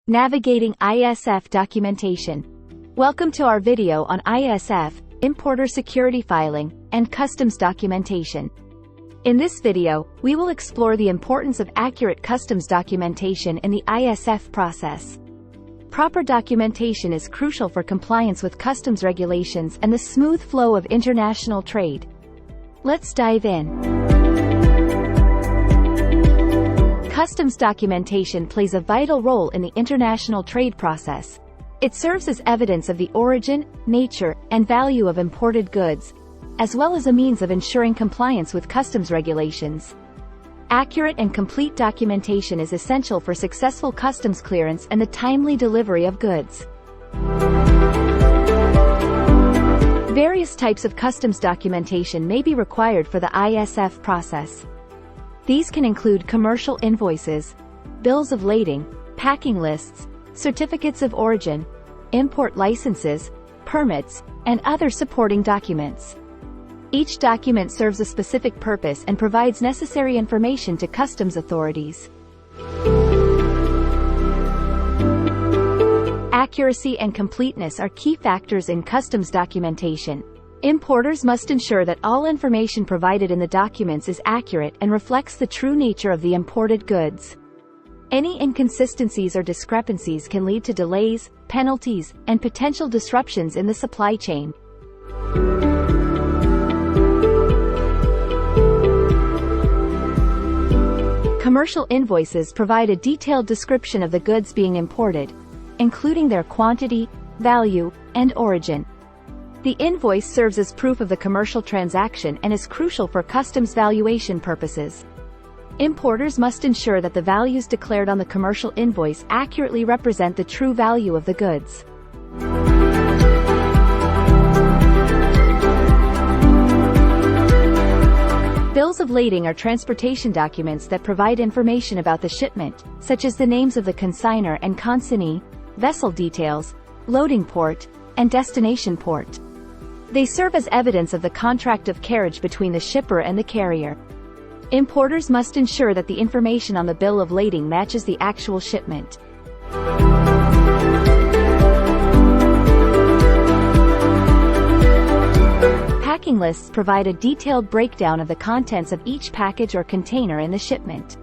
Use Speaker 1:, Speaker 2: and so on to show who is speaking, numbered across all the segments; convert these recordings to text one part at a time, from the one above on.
Speaker 1: Navigating ISF Documentation. Welcome to our video on ISF, Importer Security Filing, and Customs Documentation. In this video, we will explore the importance of accurate customs documentation in the ISF process. Proper documentation is crucial for compliance with customs regulations and the smooth flow of international trade. Let's dive in. Customs documentation plays a vital role in the international trade process. It serves as evidence of the origin, nature, and value of imported goods, as well as a means of ensuring compliance with customs regulations. Accurate and complete documentation is essential for successful customs clearance and the timely delivery of goods. Various types of customs documentation may be required for the ISF process. These can include commercial invoices, bills of lading, packing lists, certificates of origin, import licenses, permits, and other supporting documents. Each document serves a specific purpose and provides necessary information to customs authorities. Accuracy and completeness are key factors in customs documentation. Importers must ensure that all information provided in the documents is accurate and reflects the true nature of the imported goods. Any inconsistencies or discrepancies can lead to delays, penalties, and potential disruptions in the supply chain. Commercial invoices provide a detailed description of the goods being imported, including their quantity, value, and origin. The invoice serves as proof of the commercial transaction and is crucial for customs valuation purposes. Importers must ensure that the values declared on the commercial invoice accurately represent the true value of the goods. Bills of lading are transportation documents that provide information about the shipment, such as the names of the consignor and consignee, vessel details, loading port, and destination port. They serve as evidence of the contract of carriage between the shipper and the carrier. Importers must ensure that the information on the bill of lading matches the actual shipment. Packing lists provide a detailed breakdown of the contents of each package or container in the shipment.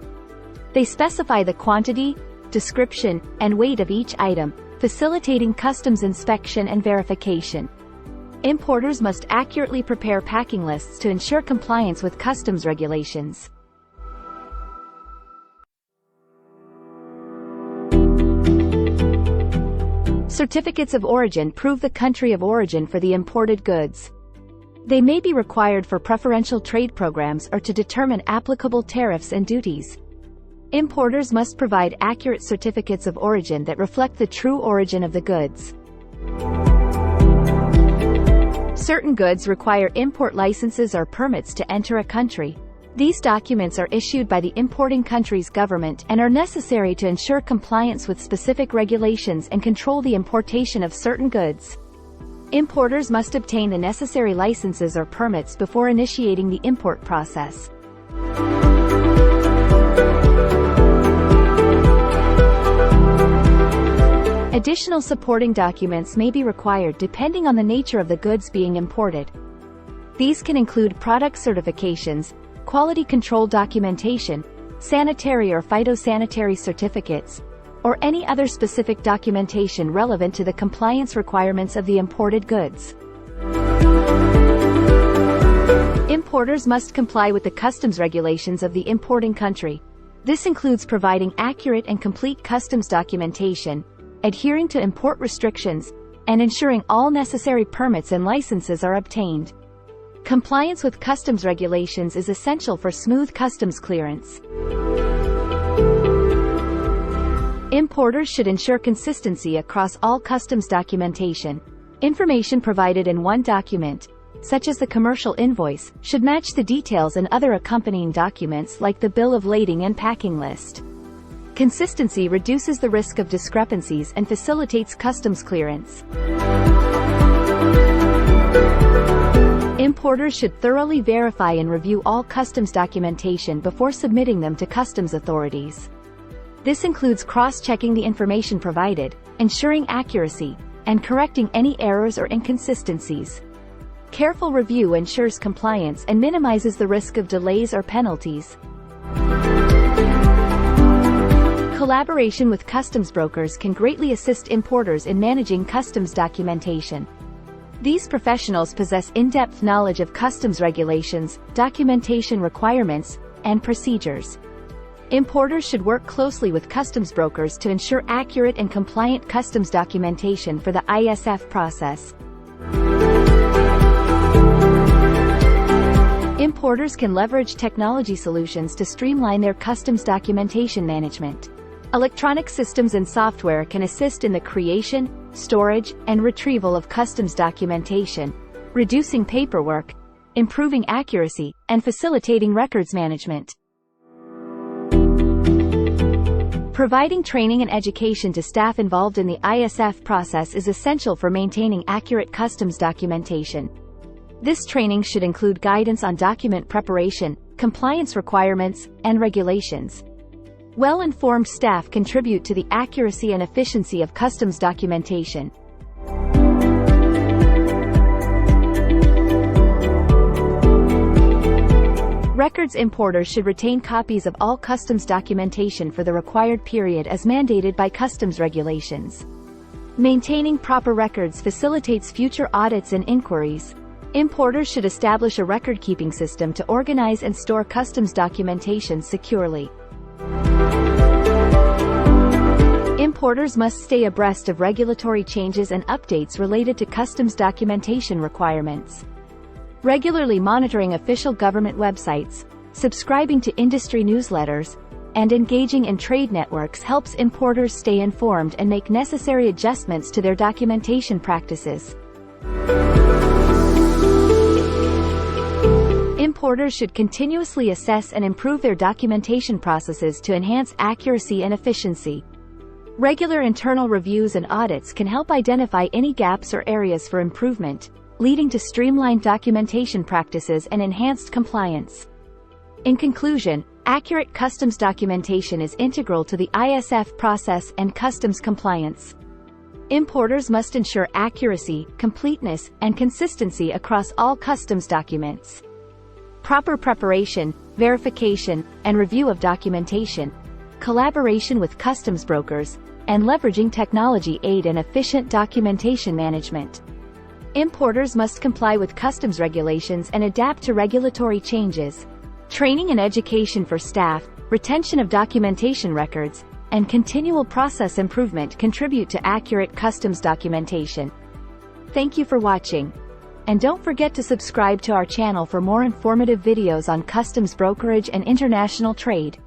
Speaker 1: They specify the quantity, description, and weight of each item, facilitating customs inspection and verification. Importers must accurately prepare packing lists to ensure compliance with customs regulations. Certificates of origin prove the country of origin for the imported goods. They may be required for preferential trade programs or to determine applicable tariffs and duties. Importers must provide accurate certificates of origin that reflect the true origin of the goods. Certain goods require import licenses or permits to enter a country. These documents are issued by the importing country's government and are necessary to ensure compliance with specific regulations and control the importation of certain goods. Importers must obtain the necessary licenses or permits before initiating the import process. Additional supporting documents may be required depending on the nature of the goods being imported. These can include product certifications, quality control documentation, sanitary or phytosanitary certificates, or any other specific documentation relevant to the compliance requirements of the imported goods. Importers must comply with the customs regulations of the importing country. This includes providing accurate and complete customs documentation, adhering to import restrictions, and ensuring all necessary permits and licenses are obtained. Compliance with customs regulations is essential for smooth customs clearance. Importers should ensure consistency across all customs documentation. Information provided in one document, such as the commercial invoice, should match the details in other accompanying documents like the bill of lading and packing list. Consistency reduces the risk of discrepancies and facilitates customs clearance. Importers should thoroughly verify and review all customs documentation before submitting them to customs authorities. This includes cross-checking the information provided, ensuring accuracy, and correcting any errors or inconsistencies. Careful review ensures compliance and minimizes the risk of delays or penalties. Collaboration with customs brokers can greatly assist importers in managing customs documentation. These professionals possess in-depth knowledge of customs regulations, documentation requirements, and procedures. Importers should work closely with customs brokers to ensure accurate and compliant customs documentation for the ISF process. Importers can leverage technology solutions to streamline their customs documentation management. Electronic systems and software can assist in the creation, storage, and retrieval of customs documentation, reducing paperwork, improving accuracy, and facilitating records management. Providing training and education to staff involved in the ISF process is essential for maintaining accurate customs documentation. This training should include guidance on document preparation, compliance requirements, and regulations. Well-informed staff contribute to the accuracy and efficiency of customs documentation. Records importers should retain copies of all customs documentation for the required period as mandated by customs regulations. Maintaining proper records facilitates future audits and inquiries. Importers should establish a record-keeping system to organize and store customs documentation securely. Importers must stay abreast of regulatory changes and updates related to customs documentation requirements. Regularly monitoring official government websites, subscribing to industry newsletters, and engaging in trade networks helps importers stay informed and make necessary adjustments to their documentation practices. Importers should continuously assess and improve their documentation processes to enhance accuracy and efficiency. Regular internal reviews and audits can help identify any gaps or areas for improvement, leading to streamlined documentation practices and enhanced compliance. In conclusion, accurate customs documentation is integral to the ISF process and customs compliance. Importers must ensure accuracy, completeness, and consistency across all customs documents. Proper preparation, verification, and review of documentation, collaboration with customs brokers, and leveraging technology aid in efficient documentation management. Importers must comply with customs regulations and adapt to regulatory changes. Training and education for staff, retention of documentation records, and continual process improvement contribute to accurate customs documentation. Thank you for watching. And don't forget to subscribe to our channel for more informative videos on customs brokerage and international trade.